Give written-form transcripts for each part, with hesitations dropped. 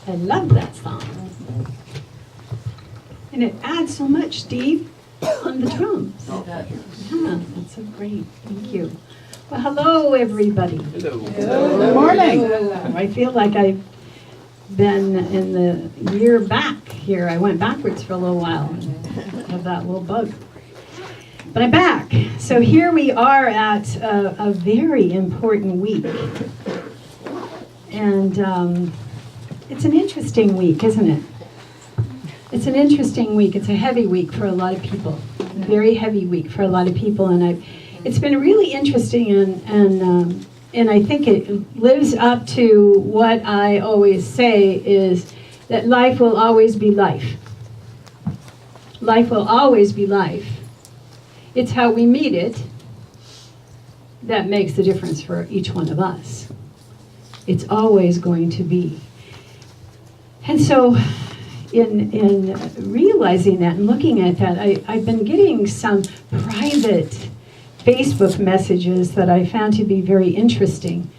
I love that song. And it adds so much, Steve, on the drums. Yeah, that's so great. Thank you. Well, hello, everybody. Hello. Good morning. I feel like I've been in the year back here. I went backwards for a little while and have that little bug. But I'm back. So here we are at a very important week. And it's an interesting week, isn't it? It's an interesting week. It's a heavy week for a lot of people. A very heavy week for a lot of people. And it's been really interesting, and I think it lives up to what I always say is that life will always be life. Life will always be life. It's how we meet it that makes the difference for each one of us. It's always going to be. And so in realizing that and looking at that, I've been getting some private Facebook messages that I found to be very interesting.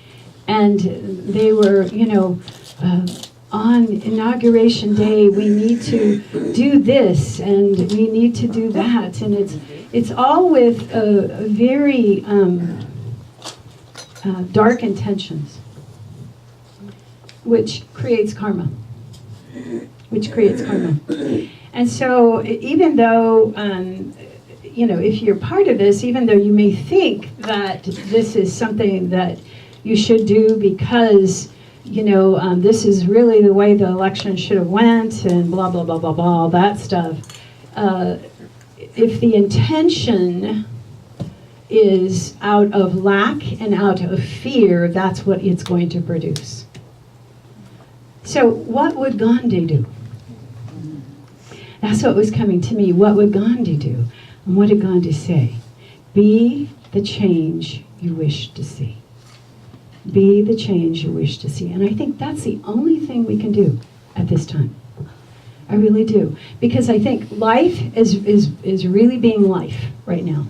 And they were, on Inauguration Day, we need to do this and we need to do that. And it's all with very dark intentions, which creates karma. And so even though, if you're part of this, even though you may think that this is something that you should do because, this is really the way the election should have went and blah, blah, blah, blah, blah, all that stuff. If the intention is out of lack and out of fear, that's what it's going to produce. So what would Gandhi do? That's what was coming to me. What would Gandhi do? And what did Gandhi say? Be the change you wish to see. Be the change you wish to see. And I think that's the only thing we can do at this time. I really do. Because I think life is really being life right now.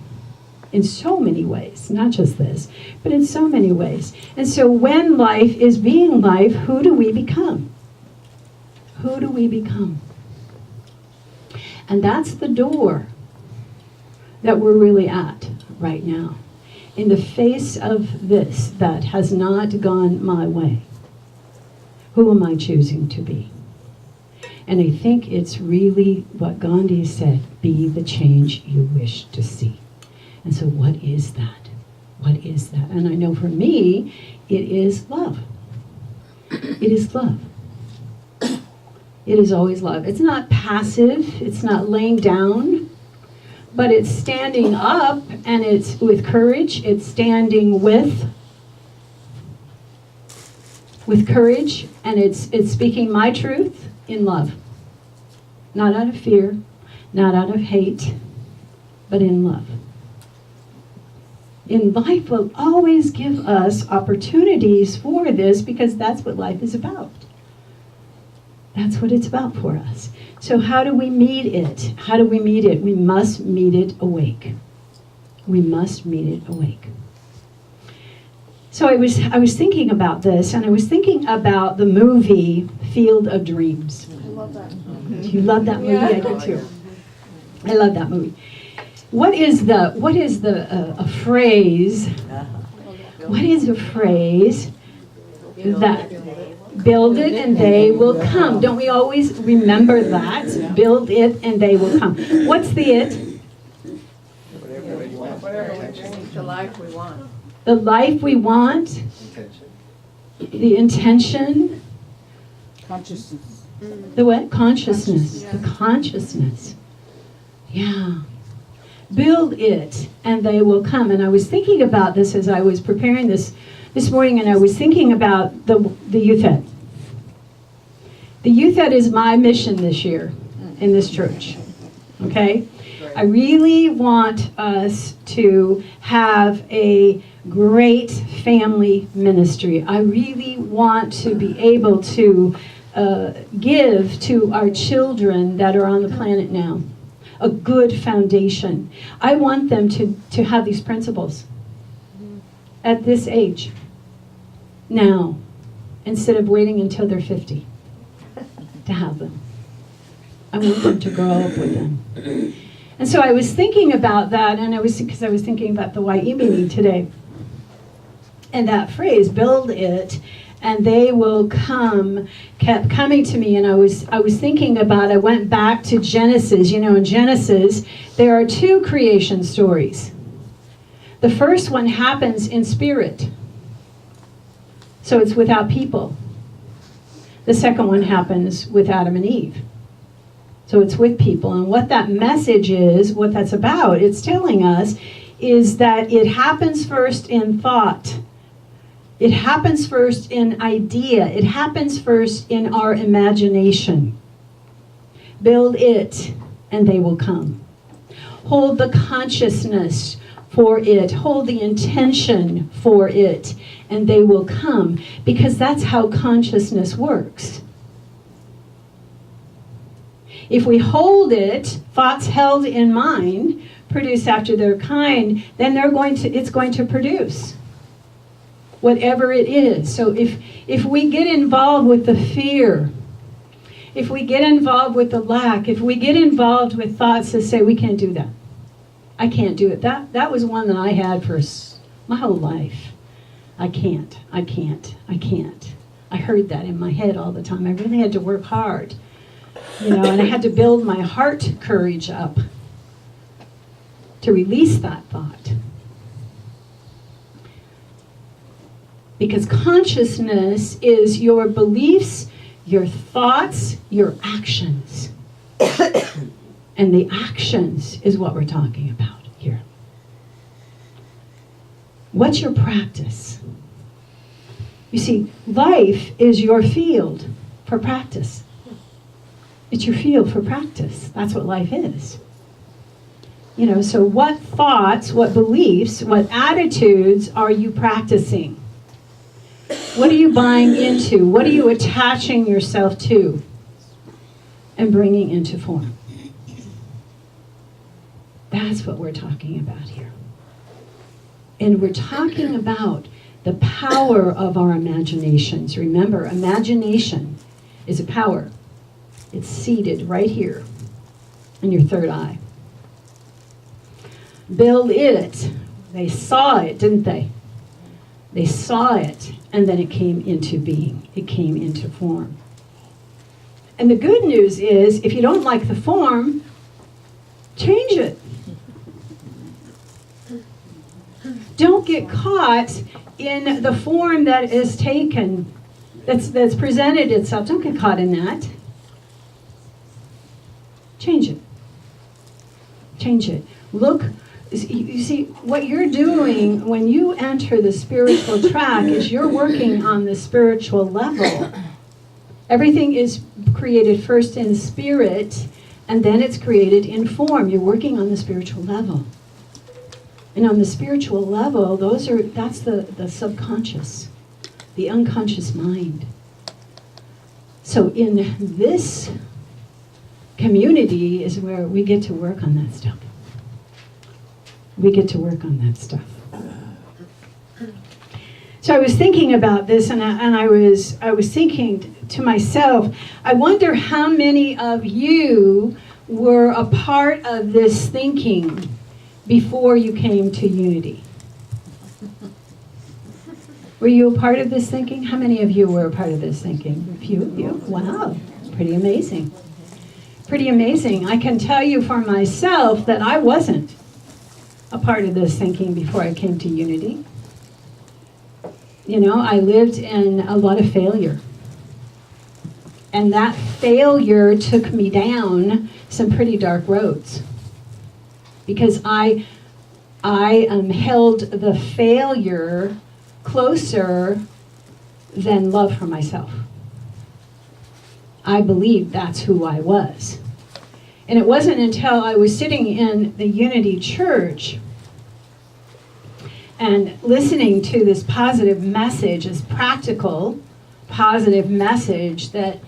In so many ways. Not just this, but in so many ways. And so when life is being life, who do we become? Who do we become? And that's the door that we're really at right now. In the face of this that has not gone my way, who am I choosing to be? And I think it's really what Gandhi said, be the change you wish to see. And so what is that? What is that? And I know for me, it is love. It is love. It is always love. It's not passive. It's not laying down. But it's standing up, and it's with courage. It's standing with courage, and it's speaking my truth in love. Not out of fear, not out of hate, but in love. In life will always give us opportunities for this because that's what life is about. That's what it's about for us. So how do we meet it? How do we meet it? We must meet it awake. We must meet it awake. So I was thinking about this, and I was thinking about the movie Field of Dreams. I love that. Do you love that movie? Yeah. I do too. I love that movie. What is a phrase? What is a phrase that build it and they will come? Don't we always remember that? Build it and they will come. What's the it? The life we want. The life we want. The intention. Consciousness. The what? Consciousness. The consciousness. Yeah. Build it and they will come. And I was thinking about this as I was preparing this morning, and I was thinking about the youth ed. The youth ed is my mission this year in this church. Okay? I really want us to have a great family ministry. I really want to be able to give to our children that are on the planet now a good foundation. I want them to have these principles at this age, now, instead of waiting until they're 50. to have them. I want them to grow up with them. And so I was thinking about that, and because I was thinking about the YE meeting today. And that phrase, build it, and they will come, kept coming to me, and I was thinking about, I went back to Genesis. You know, in Genesis, there are 2 creation stories. The first one happens in spirit. So it's without people. The second one happens with Adam and Eve. So it's with people. And what that message is, what that's about, it's telling us, is that it happens first in thought. It happens first in idea. It happens first in our imagination. Build it, and they will come. Hold the consciousness for it. Hold the intention for it, and they will come. Because that's how consciousness works. If we hold it, thoughts held in mind, produce after their kind, then it's going to produce whatever it is. So if we get involved with the fear, if we get involved with the lack, if we get involved with thoughts that say, we can't do that, I can't do it. That was one that I had for my whole life. I can't. I heard that in my head all the time. I really had to work hard, and I had to build my heart courage up to release that thought. Because consciousness is your beliefs, your thoughts, your actions. And the actions is what we're talking about here. What's your practice? You see, life is your field for practice. It's your field for practice. That's what life is. So what thoughts, what beliefs, what attitudes are you practicing? What are you buying into? What are you attaching yourself to and bringing into form? That's what we're talking about here. And we're talking about the power of our imaginations. Remember, imagination is a power. It's seated right here in your third eye. Build it. They saw it, didn't they? They saw it, and then it came into being. It came into form. And the good news is, if you don't like the form, change it. Don't get caught in the form that is taken, that's presented itself. Don't get caught in that. Change it. Change it. Look. You see, what you're doing when you enter the spiritual track is you're working on the spiritual level. Everything is created first in spirit, and then it's created in form. You're working on the spiritual level. And on the spiritual level, that's the subconscious, the unconscious mind. So in this community is where we get to work on that stuff. We get to work on that stuff. So I was thinking about this, and I was thinking to myself, I wonder how many of you were a part of this thinking before you came to Unity. Were you a part of this thinking? How many of you were a part of this thinking? A few of you. Wow, pretty amazing. Pretty amazing. I can tell you for myself that I wasn't a part of this thinking before I came to Unity. I lived in a lot of failure. And that failure took me down some pretty dark roads. Because I held the failure closer than love for myself. I believed that's who I was. And it wasn't until I was sitting in the Unity Church and listening to this positive message, this practical, positive message, that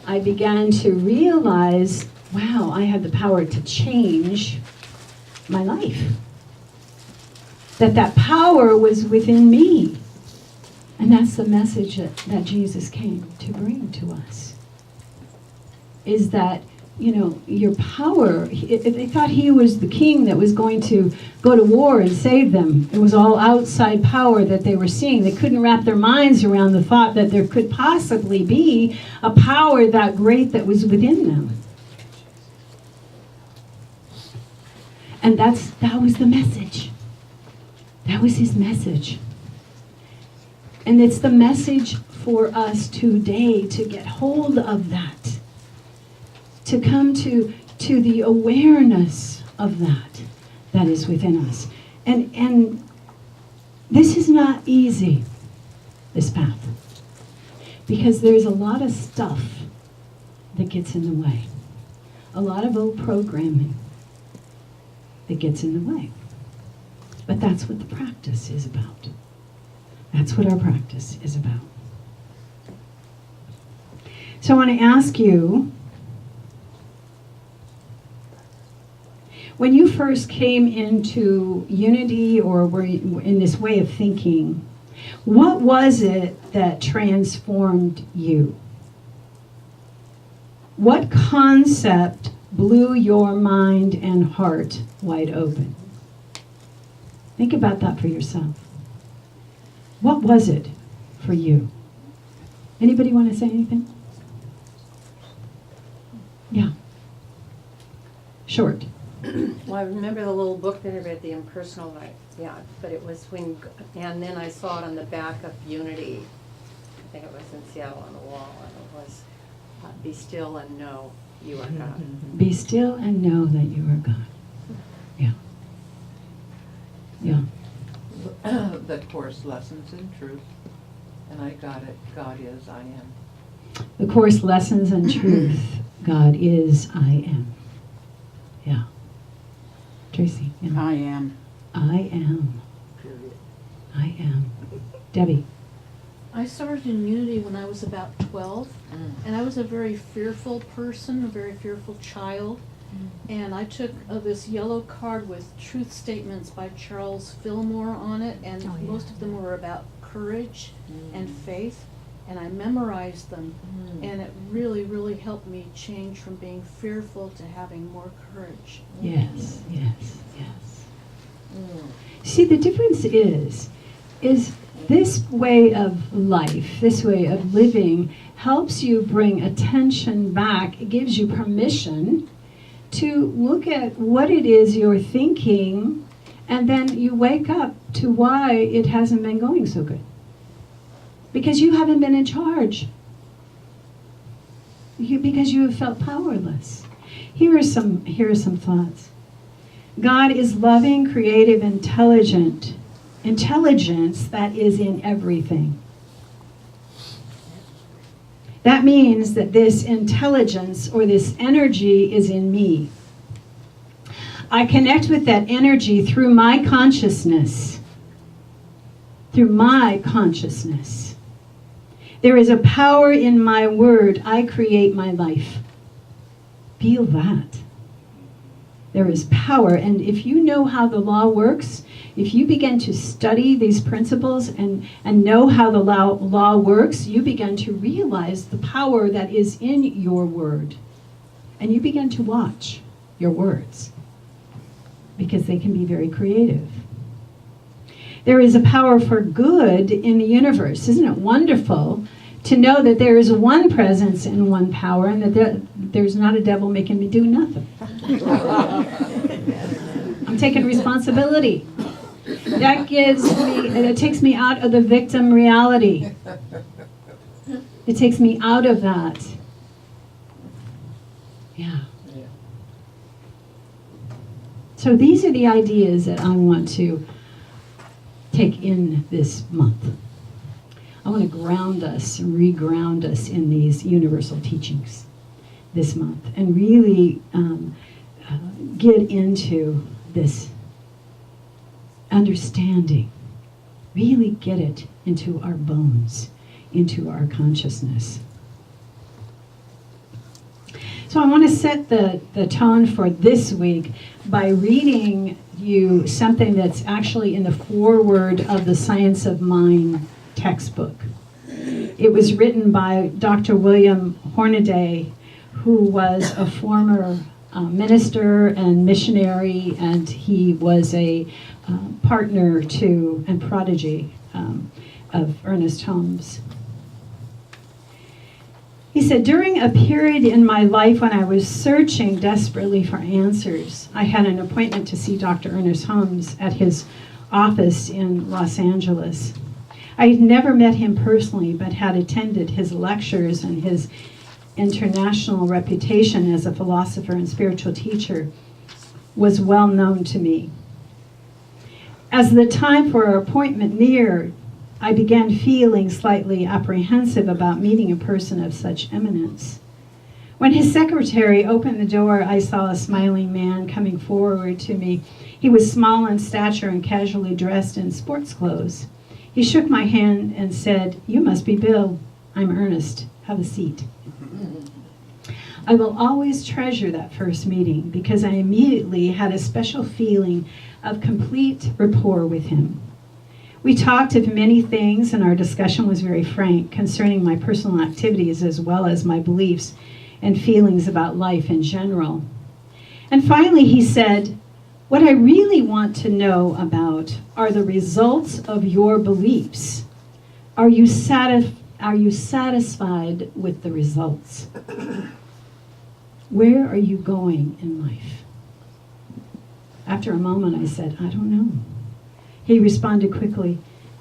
I began to realize, wow, I had the power to change my life. That power was within me. And that's the message that Jesus came to bring to us. is that, your power, they thought he was the king that was going to go to war and save them. It was all outside power that they were seeing. They couldn't wrap their minds around the thought that there could possibly be a power that great that was within them. And that was the message. That was his message. And it's the message for us today to get hold of that. To come to the awareness of that is within us. And this is not easy, this path. Because there's a lot of stuff that gets in the way. A lot of old programming that gets in the way. But that's what the practice is about. That's what our practice is about. So I want to ask you, when you first came into unity or were in this way of thinking, what was it that transformed you? What concept blew your mind and heart wide open? Think about that for yourself. What was it for you? Anybody want to say anything? Yeah. Short. Well, I remember the little book that I read, The Impersonal Life. Yeah, but it was and then I saw it on the back of Unity. I think it was in Seattle on the wall, and it was, be still and know you are God. Be still and know that you are God. Yeah. Yeah. The Course, Lessons in Truth. And I got it. God is, I am. The Course, Lessons in Truth. God is, I am. Yeah. Tracy. Yeah. I am. I am. Period. I am. Debbie. I started in Unity when I was about 12, and I was a very fearful person, a very fearful child. And I took this yellow card with truth statements by Charles Fillmore on it, and most of them were about courage and faith, and I memorized them, and it really, really helped me change from being fearful to having more courage. Yes, yes, yes. See, the difference is this way of life, this way of living, helps you bring attention back. It gives you permission to look at what it is you're thinking, and then you wake up to why it hasn't been going so good. Because you haven't been in charge. Because you have felt powerless. Here are some thoughts. God is loving, creative, intelligent. Intelligence that is in everything. That means that this intelligence or this energy is in me. I connect with that energy through my consciousness. Through my consciousness. There is a power in my word. I create my life. Feel that. There is power. And if you know how the law works, if you begin to study these principles and know how the law works, you begin to realize the power that is in your word. And you begin to watch your words, because they can be very creative. There is a power for good in the universe. Isn't it wonderful to know that there is one presence and one power, and that there's not a devil making me do nothing? I'm taking responsibility. That it takes me out of the victim reality. It takes me out of that. Yeah. So these are the ideas that I want to take in this month. I want to ground us, re-ground us in these universal teachings this month, and really get into this understanding. Really get it into our bones, into our consciousness. So I want to set the tone for this week by reading you something that's actually in the foreword of the Science of Mind textbook. It was written by Dr. William Hornaday, who was a former minister and missionary, and he was a partner to and prodigy of Ernest Holmes. He said, during a period in my life when I was searching desperately for answers, I had an appointment to see Dr. Ernest Holmes at his office in Los Angeles. I had never met him personally, but had attended his lectures, and his international reputation as a philosopher and spiritual teacher was well known to me. As the time for our appointment neared, I began feeling slightly apprehensive about meeting a person of such eminence. When his secretary opened the door, I saw a smiling man coming forward to me. He was small in stature and casually dressed in sports clothes. He shook my hand and said, "You must be Bill. I'm Ernest. Have a seat." I will always treasure that first meeting because I immediately had a special feeling of complete rapport with him. We talked of many things, and our discussion was very frank concerning my personal activities as well as my beliefs and feelings about life in general. And finally he said, "What I really want to know about are the results of your beliefs. Are you satisfied with the results? Where are you going in life?" After a moment I said, "I don't know." He responded quickly,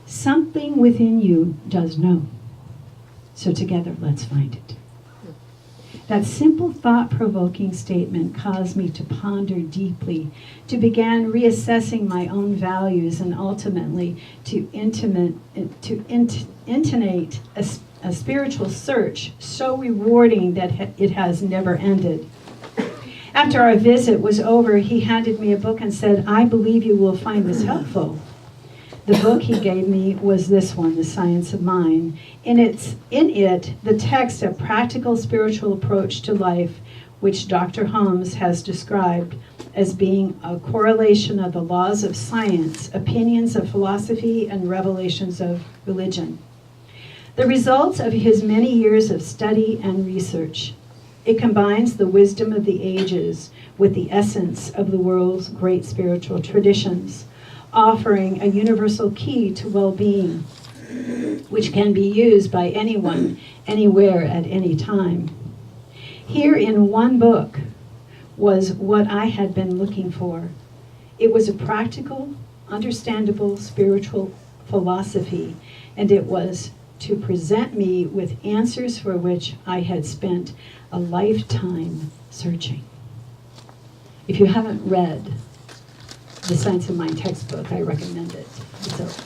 "Something within you does know. So together, let's find it." That simple, thought-provoking statement caused me to ponder deeply, to begin reassessing my own values, and ultimately to intonate a spiritual search so rewarding that it has never ended. After our visit was over, he handed me a book and said, "I believe you will find this helpful." The book he gave me was this one, The Science of Mind. In it, the text of practical spiritual approach to life, which Dr. Holmes has described as being a correlation of the laws of science, opinions of philosophy, and revelations of religion. The results of his many years of study and research. It combines the wisdom of the ages with the essence of the world's great spiritual traditions, offering a universal key to well-being, which can be used by anyone, anywhere, at any time. Here in one book was what I had been looking for. It was a practical, understandable spiritual philosophy, and it was to present me with answers for which I had spent a lifetime searching. If you haven't read The Science of Mind textbook, I recommend it.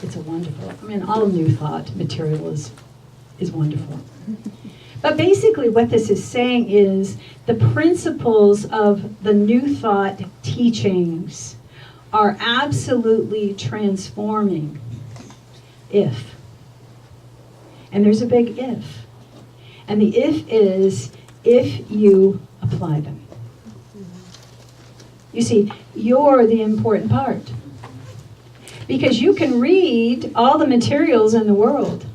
It's a wonderful, all New Thought material is wonderful. But basically what this is saying is the principles of the New Thought teachings are absolutely transforming if. And there's a big if. And the if is if you apply them. You see, you're the important part. Because you can read all the materials in the world,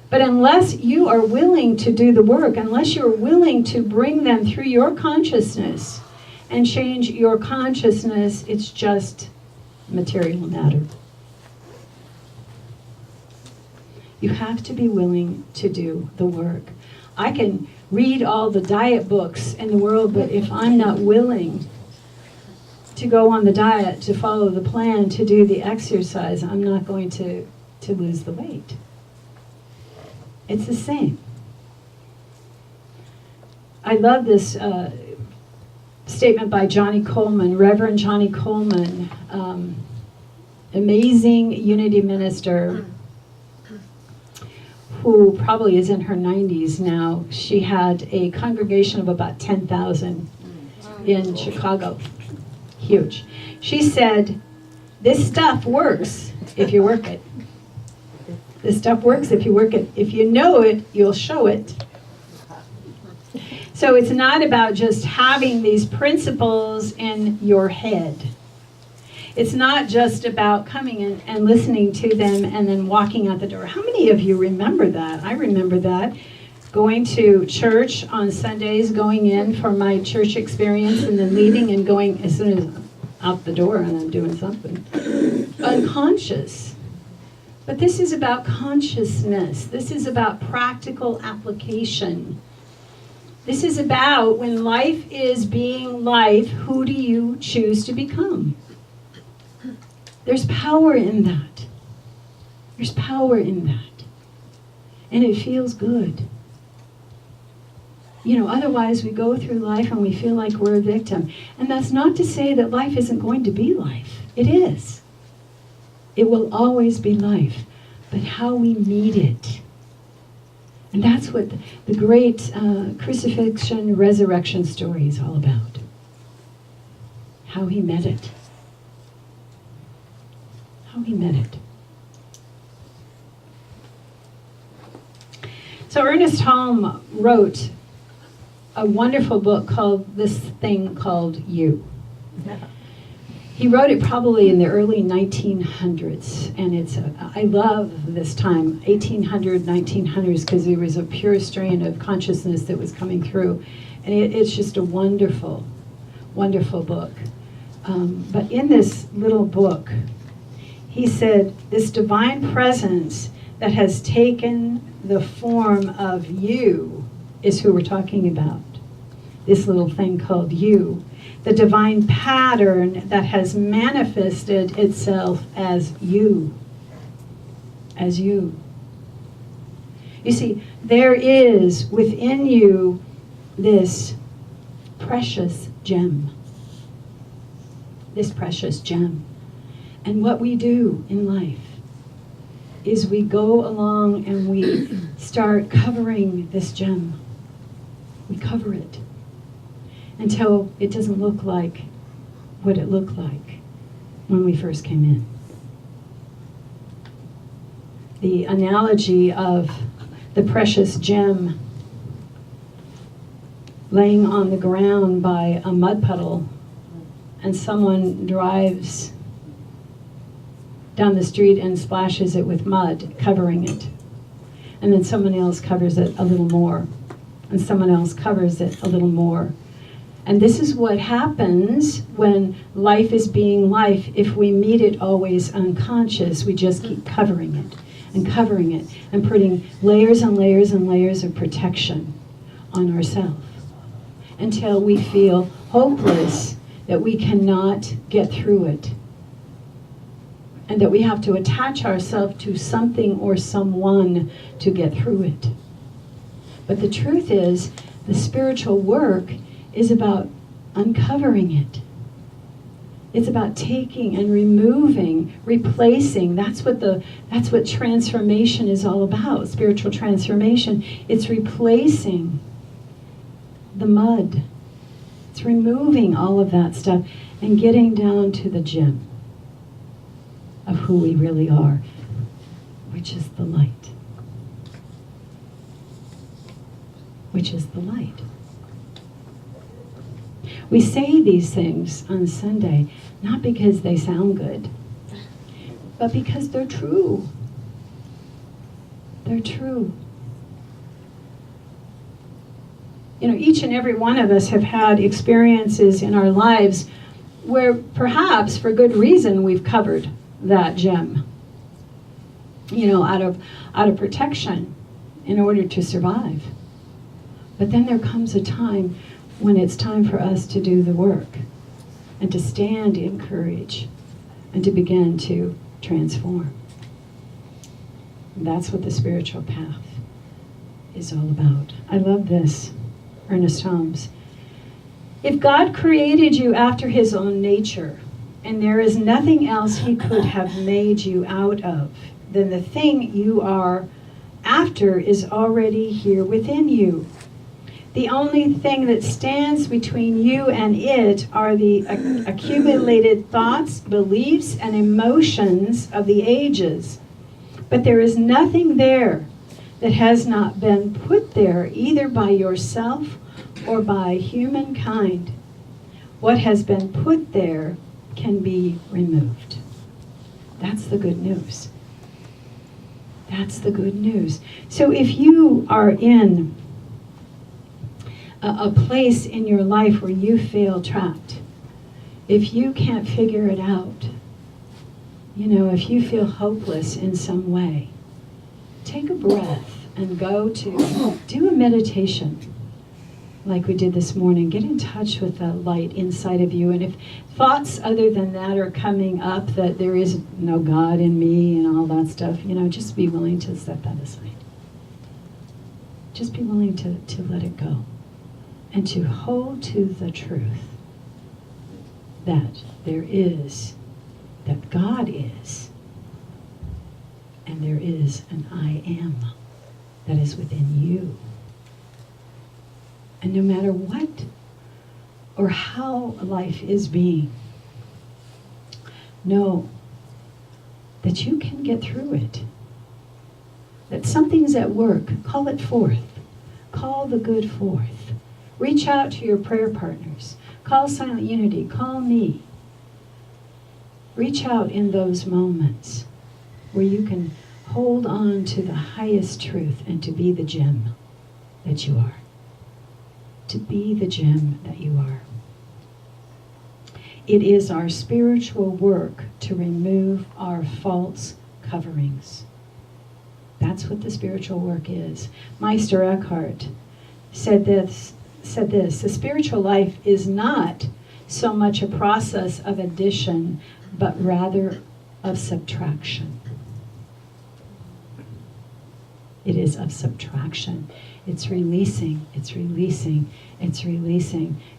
but unless you are willing to do the work, unless you're willing to bring them through your consciousness and change your consciousness, it's just material matter. You have to be willing to do the work. I can read all the diet books in the world, but if I'm not willing to go on the diet, to follow the plan, to do the exercise, I'm not going to lose the weight. It's the same. I love this statement by Johnny Coleman, Reverend Johnny Coleman, amazing unity minister who probably is in her 90s now. She had a congregation of about 10,000 in Chicago. Huge. She said, "This stuff works if you work it. This stuff works if you work it. If you know it, you'll show it." So it's not about just having these principles in your head. It's not just about coming in and listening to them and then walking out the door. How many of you remember that? I remember that. going to church on Sundays, going in for my church experience, and then leaving and going as soon as out the door and I'm doing something. Unconscious. But this is about consciousness. This is about practical application. This is about when life is being life, who do you choose to become? There's power in that. There's power in that. And it feels good. You know, otherwise we go through life and we feel like we're a victim. And that's not to say that life isn't going to be life. It is. It will always be life. But how we meet it. And that's what the great crucifixion, resurrection story is all about. How he met it. How he met it. So Ernest Holm wrote a wonderful book called This Thing Called You. He wrote it probably in the early 1900s, and I love this time, 1800, 1900s, because there was a pure strain of consciousness that was coming through, and it's just a wonderful, wonderful book. But in this little book, he said, this divine presence that has taken the form of you is who we're talking about. This little thing called you. The divine pattern that has manifested itself as you. As you. You see, there is within you this precious gem. This precious gem. And what we do in life is we go along and we start covering this gem. We cover it until it doesn't look like what it looked like when we first came in. The analogy of the precious gem laying on the ground by a mud puddle, and someone drives down the street and splashes it with mud, covering it. And then someone else covers it a little more. And someone else covers it a little more. And this is what happens when life is being life. If we meet it always unconscious, we just keep covering it and putting layers and layers and layers of protection on ourselves until we feel hopeless, that we cannot get through it, and that we have to attach ourselves to something or someone to get through it. But the truth is, the spiritual work is about uncovering it. It's about taking and removing, replacing. That's what transformation is all about, spiritual transformation. It's replacing the mud. It's removing all of that stuff and getting down to the gem of who we really are, which is the light. Which is the light. We say these things on Sunday, not because they sound good, but because they're true. They're true. You know, each and every one of us have had experiences in our lives where perhaps for good reason we've covered that gem, you know, out of protection in order to survive. But then there comes a time when it's time for us to do the work and to stand in courage and to begin to transform. And that's what the spiritual path is all about. I love this, Ernest Holmes. If God created you after his own nature, and there is nothing else he could have made you out of, then the thing you are after is already here within you. The only thing that stands between you and it are the accumulated thoughts, beliefs, and emotions of the ages. But there is nothing there that has not been put there either by yourself or by humankind. What has been put there can be removed. That's the good news. That's the good news. So if you are in a place in your life where you feel trapped, if you can't figure it out, if you feel hopeless in some way, take a breath and do a meditation like we did this morning. Get in touch with the light inside of you. And if thoughts other than that are coming up, that there is no God in me and all that stuff, just be willing to set that aside. Just be willing to let it go. And to hold to the truth that that God is, and there is an I am that is within you. And no matter what or how life is being, know that you can get through it. That something's at work. Call it forth. Call the good forth. Reach out to your prayer partners. Call Silent Unity. Call me. Reach out in those moments where you can hold on to the highest truth and to be the gem that you are. To be the gem that you are. It is our spiritual work to remove our false coverings. That's what the spiritual work is. Meister Eckhart said this, the spiritual life is not so much a process of addition, but rather of subtraction. It is of subtraction. It's releasing,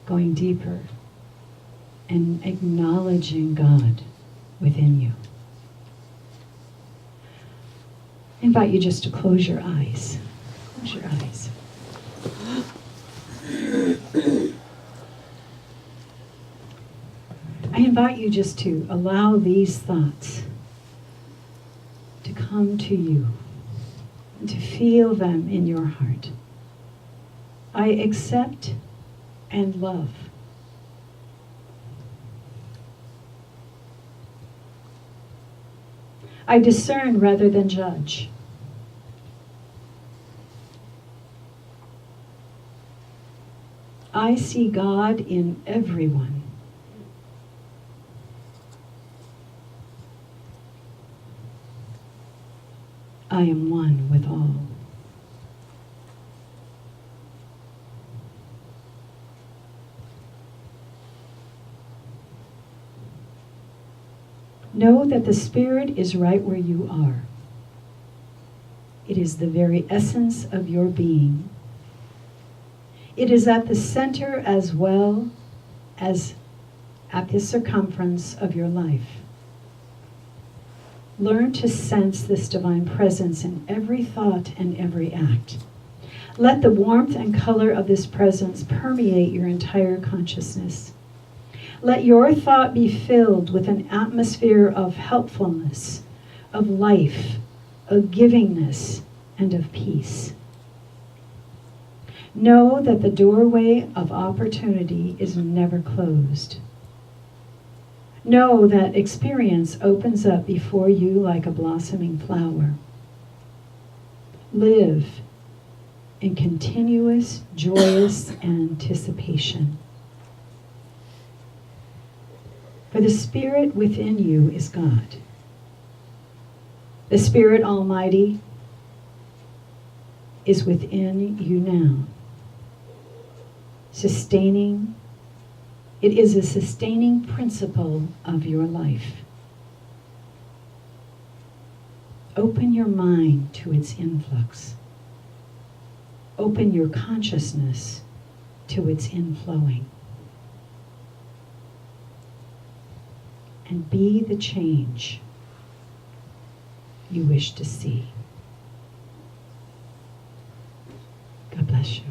going deeper, and acknowledging God within you. I invite you just to close your eyes. Close your eyes. I invite you just to allow these thoughts to come to you and to feel them in your heart. I accept and love. I discern rather than judge. I see God in everyone. I am one with all. Know that the Spirit is right where you are. It is the very essence of your being. It is at the center as well as at the circumference of your life. Learn to sense this divine presence in every thought and every act. Let the warmth and color of this presence permeate your entire consciousness. Let your thought be filled with an atmosphere of helpfulness, of life, of givingness, and of peace. Know that the doorway of opportunity is never closed. Know that experience opens up before you like a blossoming flower. Live in continuous, joyous anticipation. For the Spirit within you is God. The Spirit Almighty is within you now. It is a sustaining principle of your life. Open your mind to its influx. Open your consciousness to its inflowing. And be the change you wish to see. God bless you.